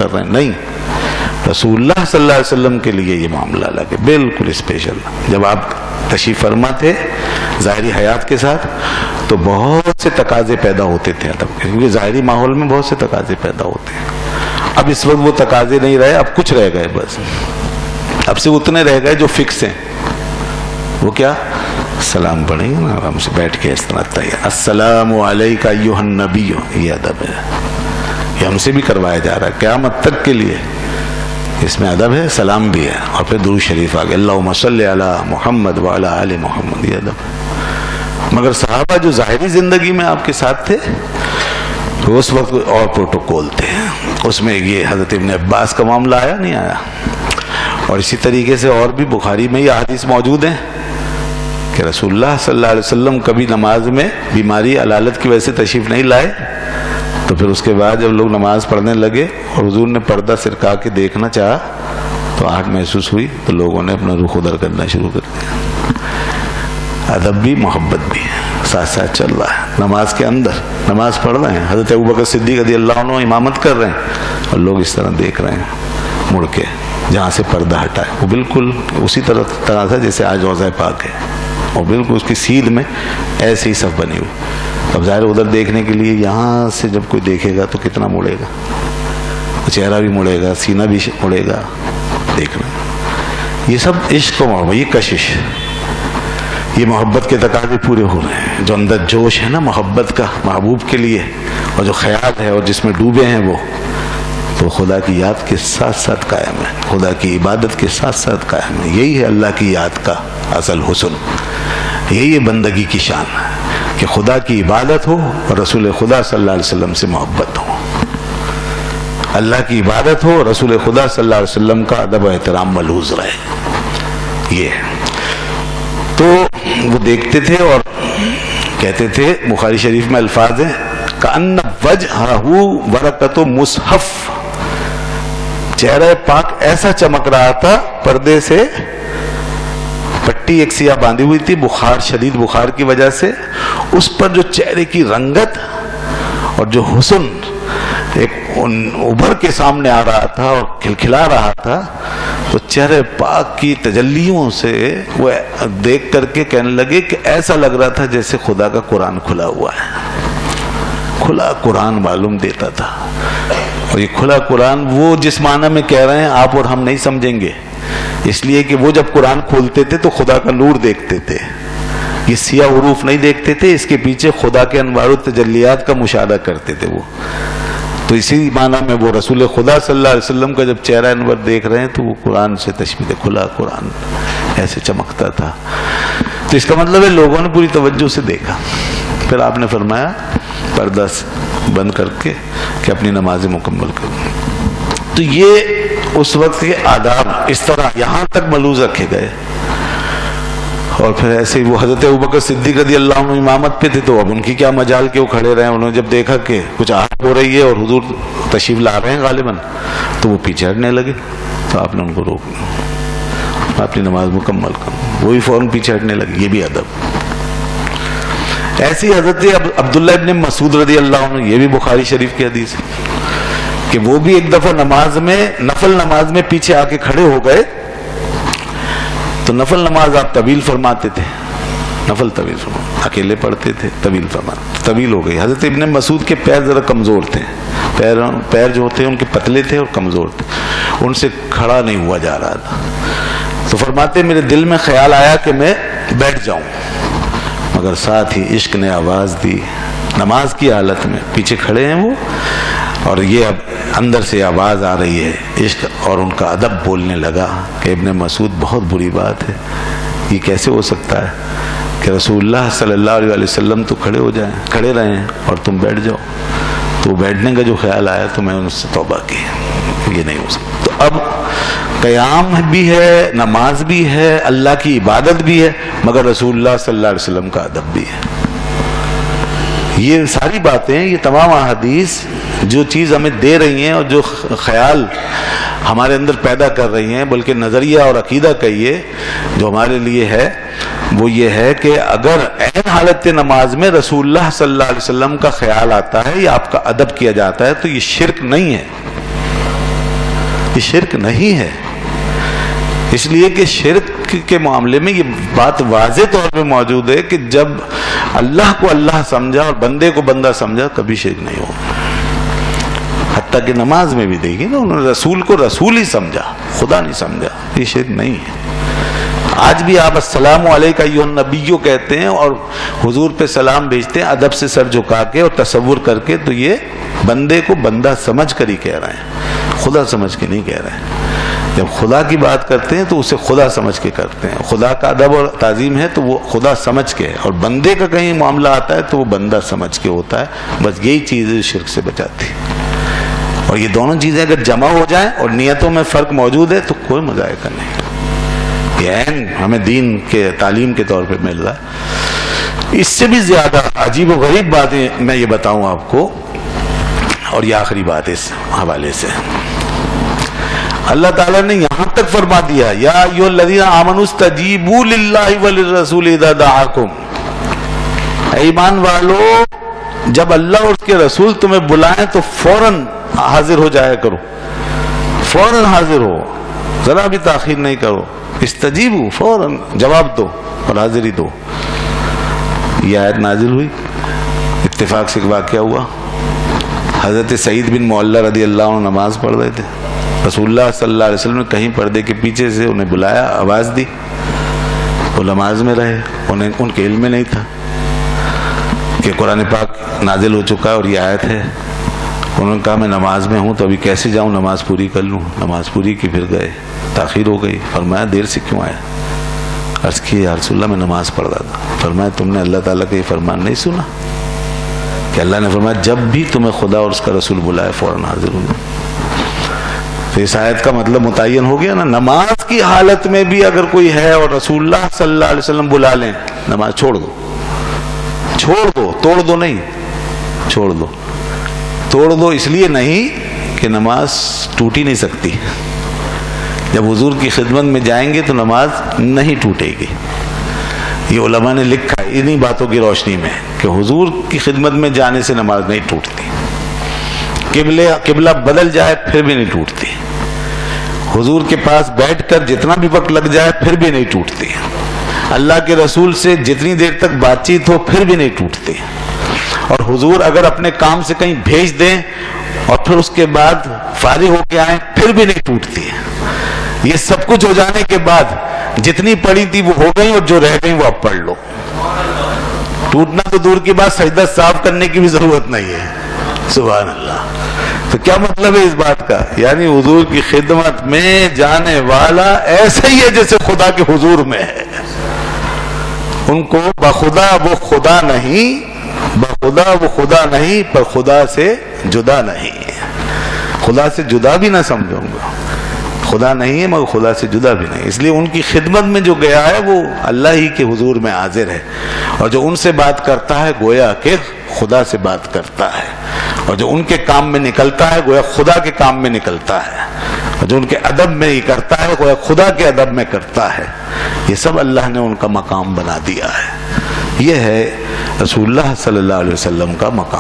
کر رہے ہیں، نہیں، رسول اللہ صلی اللہ علیہ وسلم کے لیے یہ معاملہ الگ ہے، بالکل اسپیشل۔ جب آپ تشریف فرما تھے ظاہری حیات کے ساتھ تو بہت سے تقاضے پیدا ہوتے تھے ادب کے، کیونکہ ظاہری ماحول میں بہت سے تقاضے پیدا ہوتے ہیں۔ اب اس وقت وہ تقاضے نہیں رہے، اب کچھ رہ گئے، بس اب سے اتنے رہ گئے جو فکس ہیں۔ وہ کیا؟ سلام پڑھیں گے نا آرام سے بیٹھ کے، اس طرح تیار، السلام علیکہ ایھا النبی، یہ ادب ہے، یہ ہم سے بھی کروایا جا رہا ہے قیامت تک کے لیے، اس میں ادب ہے، سلام بھی ہے، اور پھر درود شریف آگے، اللہم صلی علی محمد وعلی آل محمد، یہ ادب ہے۔ مگر صحابہ جو ظاہری زندگی میں آپ کے ساتھ تھے تو اس وقت اور پروٹوکول تھے، اس میں یہ حضرت ابن عباس کا معاملہ آیا نہیں آیا، اور اسی طریقے سے اور بھی بخاری میں یہ حدیث موجود ہیں کہ رسول اللہ صلی اللہ علیہ وسلم کبھی نماز میں بیماری علالت کی وجہ سے تشریف نہیں لائے، تو پھر اس کے بعد جب لوگ نماز پڑھنے لگے اور حضور نے پردہ سرکا کے دیکھنا چاہا تو آہٹ محسوس ہوئی، تو لوگوں نے اپنا رخ ادھر کرنا شروع کر دیا۔ ادب بھی محبت بھی ساتھ ساتھ چل رہا ہے، نماز کے اندر نماز پڑھ رہے ہیں، حضرت ابوبکر صدیق رضی اللہ عنہ امامت کر رہے ہیں اور لوگ اس طرح دیکھ رہے ہیں مڑ کے، جہاں سے پردہ ہٹا ہے وہ بالکل اسی طرح سے جیسے آج روضہ پاک ہے، اور بالکل اس کی سیدھ میں ایسے ہی صف بنی ہوئی۔ اب ظاہر ادھر دیکھنے کے لیے یہاں سے جب کوئی دیکھے گا تو کتنا مڑے گا، چہرہ بھی مڑے گا، سینہ بھی مڑے گا، دیکھنا۔ یہ سب عشق و محبت، یہ کشش، یہ محبت کے تقاضے پورے ہو رہے ہیں، جو اندر جوش ہے نا محبت کا محبوب کے لیے، اور جو خیال ہے اور جس میں ڈوبے ہیں وہ تو خدا کی یاد کے ساتھ ساتھ قائم ہے، خدا کی عبادت کے ساتھ ساتھ قائم ہے۔ یہی ہے اللہ کی یاد کا اصل حسن، یہی ہے بندگی کی شان کہ خدا کی عبادت ہو اور رسول خدا صلی اللہ علیہ وسلم سے محبت ہو، اللہ کی عبادت ہو، رسول خدا صلی اللہ علیہ وسلم کا ادب و احترام ملحوظ رہے۔ یہ تو وہ دیکھتے تھے اور کہتے تھے، بخاری شریف میں الفاظ ہیں، کأن وجہہ ورقۃ مصحف، چہرہ پاک ایسا چمک رہا تھا، پردے سے پٹی ایک سیاہ باندھی ہوئی تھی، بخار، شدید بخار کی وجہ سے، اس پر جو چہرے کی رنگت اور جو حسن ایک ابھر کے سامنے آ رہا تھا اور کھلکھلا رہا تھا، تو چہرے پاک کی تجلیوں سے وہ دیکھ کر کے کہنے لگے کہ ایسا لگ رہا تھا جیسے خدا کا قرآن کھلا ہوا ہے، کھلا قرآن معلوم دیتا تھا۔ اور یہ کھلا قرآن وہ جس معنی میں کہہ رہے ہیں آپ اور ہم نہیں سمجھیں گے، اس لیے کہ وہ جب قرآن کھولتے تھے تو خدا کا نور دیکھتے تھے، یہ سیاہ حروف نہیں دیکھتے تھے، اس کے پیچھے خدا کے انوار و تجلیات کا مشاہدہ کرتے تھے وہ۔ تو اسی معنی میں وہ رسول خدا صلی اللہ علیہ وسلم کا جب چہرہ انور دیکھ رہے ہیں تو وہ قرآن سے تشبیہ دے، کھلا قرآن ایسے چمکتا تھا۔ تو اس کا مطلب ہے لوگوں نے پوری توجہ سے دیکھا، پھر آپ نے فرمایا پردہ بند کر کے کہ اپنی نماز مکمل کرو۔ تو یہ اس وقت کے آداب اس طرح یہاں تک ملحوظ رکھے گئے، اور پھر ایسے ہی وہ حضرت ابوبکر صدیق رضی اللہ عنہ امامت پہ تھے، تو اب ان کی کیا مجال کہ وہ کھڑے رہے، انہوں نے جب دیکھا کہ کچھ آہٹ ہو رہی ہے اور حضور تشریف لا رہے ہیں غالباً، تو وہ پیچھے ہٹنے لگے، تو آپ نے ان کو روک لیا، اپنی نماز مکمل کرو، وہی فوراً پیچھے ہٹنے لگے، یہ بھی ادب۔ ایسی حضرت عبداللہ ابن مسعود رضی اللہ عنہ، یہ بھی بخاری شریف کی حدیث ہے کہ وہ بھی ایک دفعہ نماز میں، نفل نماز میں پیچھے آ کے کھڑے ہو گئے، تو نفل نماز آپ طویل فرماتے تھے، نفل طویل فرماتے، اکیلے پڑھتے تھے، طویل فرماتے، طویل ہو گئی۔ حضرت ابن مسعود کے پیر ذرا کمزور تھے، پیر جو ہوتے ہیں ان کے پتلے تھے اور کمزور تھے، ان سے کھڑا نہیں ہوا جا رہا تھا، تو فرماتے میرے دل میں خیال آیا کہ میں بیٹھ جاؤں، مگر ساتھ ہی عشق نے آواز دی، نماز کی حالت میں پیچھے کھڑے ہیں وہ، اور یہ اب اندر سے آواز آ رہی ہے عشق، اور ان کا ادب بولنے لگا کہ ابن مسعود بہت بری بات ہے، یہ کیسے ہو سکتا ہے کہ رسول اللہ صلی اللہ علیہ وسلم تو کھڑے رہے ہیں اور تم بیٹھ جاؤ۔ تو بیٹھنے کا جو خیال آیا تو میں ان سے توبہ کی، یہ نہیں ہو سکتا۔ تو اب قیام بھی ہے، نماز بھی ہے، اللہ کی عبادت بھی ہے، مگر رسول اللہ صلی اللہ علیہ وسلم کا ادب بھی ہے۔ یہ ساری باتیں، یہ تمام احادیث جو چیز ہمیں دے رہی ہیں اور جو خیال ہمارے اندر پیدا کر رہی ہیں، بلکہ نظریہ اور عقیدہ کا یہ جو ہمارے لیے ہے وہ یہ ہے کہ اگر عین حالت نماز میں رسول اللہ صلی اللہ علیہ وسلم کا خیال آتا ہے یا آپ کا ادب کیا جاتا ہے تو یہ شرک نہیں ہے، یہ شرک نہیں ہے، اس لیے کہ شرک کے معاملے میں یہ بات واضح طور پہ موجود ہے کہ جب اللہ کو اللہ سمجھا اور بندے کو بندہ سمجھا کبھی شرک نہیں ہو. حتیٰ کہ نماز میں بھی دیکھیے نا، انہوں نے رسول کو رسول ہی سمجھا، خدا نہیں سمجھا. یہ شرک نہیں ہے. آج بھی آپ السلام علیکم ایھا النبی کہتے ہیں اور حضور پہ سلام بھیجتے ہیں ادب سے سر جھکا کے اور تصور کر کے، تو یہ بندے کو بندہ سمجھ کر ہی کہہ رہے ہیں، خدا سمجھ کے نہیں کہہ رہے ہیں. جب خدا کی بات کرتے ہیں تو اسے خدا سمجھ کے کرتے ہیں. خدا کا ادب اور تعظیم ہے تو وہ خدا سمجھ کے، اور بندے کا کہیں معاملہ آتا ہے تو وہ بندہ سمجھ کے ہوتا ہے. بس یہی چیز شرک سے بچاتی ہے. اور یہ دونوں چیزیں اگر جمع ہو جائیں اور نیتوں میں فرق موجود ہے تو کوئی مذائقہ نہیں. یہ ہمیں دین کے تعلیم کے طور پہ مل رہا ہے. اس سے بھی زیادہ عجیب و غریب باتیں میں یہ بتاؤں آپ کو، اور یہ آخری بات اس حوالے سے. اللہ تعالیٰ نے یہاں تک فرما دیا، یا ایھا الذین آمنوا استجیبوا للہ وللرسول اذا دعاکم. اے ایمان والو، جب اللہ اور اس کے رسول تمہیں بلائیں تو فوراً حاضر ہو جایا کرو، فوراً حاضر ہو، ذرا بھی تاخیر نہیں کرو. استجیبوا، فوراً جواب دو اور حاضری دو. یہ آیت نازل ہوئی، اتفاق سے واقعہ ہوا. حضرت سعید بن معلّہ رضی اللہ عنہ نماز پڑھ رہے تھے. رسول اللہ صلی اللہ علیہ وسلم نے کہیں پردے کے پیچھے سے انہیں بلایا، آواز دی. وہ نماز میں رہے. ان کے علم میں نہیں تھا کہ قرآن پاک نازل ہو چکا ہے اور یہ آیت ہے. انہوں نے کہا میں نماز میں ہوں تو ابھی کیسے جاؤں، نماز پوری کر لوں. نماز پوری کی، پھر گئے. تاخیر ہو گئی. فرمایا دیر سے کیوں آیا؟ عرض کی یا رسول اللہ میں نماز پڑھ رہا تھا. فرمایا تم نے اللہ تعالیٰ کا یہ فرمان نہیں سنا کہ اللہ نے فرمایا جب بھی تمہیں خدا اور اس کا رسول بلائے فوراً حاضر ہو جاؤ. تو اس آیت کا مطلب متعین ہو گیا نا. نماز کی حالت میں بھی اگر کوئی ہے اور رسول اللہ صلی اللہ علیہ وسلم بلا لیں، نماز چھوڑ دو، چھوڑ دو، توڑ دو نہیں، چھوڑ دو. توڑ دو اس لیے نہیں کہ نماز ٹوٹ ہی نہیں سکتی. جب حضور کی خدمت میں جائیں گے تو نماز نہیں ٹوٹے گی. یہ علماء نے لکھا انہی باتوں کی روشنی میں کہ حضور کی خدمت میں جانے سے نماز نہیں ٹوٹتی. قبلہ بدل جائے پھر بھی نہیں ٹوٹتی. حضور کے پاس بیٹھ کر جتنا بھی وقت لگ جائے پھر بھی نہیں ٹوٹتی. اللہ کے رسول سے جتنی دیر تک بات چیت ہو پھر بھی نہیں ٹوٹتی. اور حضور اگر اپنے کام سے کہیں بھیج دیں اور پھر اس کے بعد فارغ ہو کے آئیں پھر بھی نہیں ٹوٹتی. یہ سب کچھ ہو جانے کے بعد جتنی پڑی تھی وہ ہو گئی اور جو رہ گئی وہ اب پڑھ لو. ٹوٹنا تو دور کی بات، سجدہ صاف کرنے کی بھی ضرورت نہیں ہے. سبحان اللہ. تو کیا مطلب ہے اس بات کا؟ یعنی حضور کی خدمت میں جانے والا ایسے ہی ہے جیسے خدا کے حضور میں ہے. ان کو بخدا وہ خدا نہیں، بخدا وہ خدا نہیں، پر خدا سے جدا نہیں. خدا سے جدا بھی نہ سمجھوں گا، خدا نہیں ہے مگر خدا سے جدا بھی نہیں. اس لیے ان کی خدمت میں جو گیا ہے وہ اللہ ہی کے حضور میں حاضر ہے. اور جو ان سے بات کرتا ہے گویا کہ خدا سے بات کرتا ہے. اور جو ان کے کام میں نکلتا ہے گویا خدا کے کام میں نکلتا ہے. اور جو ان کے ادب میں ہی کرتا ہے گویا خدا کے ادب میں کرتا ہے. یہ سب اللہ نے ان کا مقام بنا دیا ہے. یہ ہے رسول اللہ صلی اللہ علیہ وسلم کا مقام.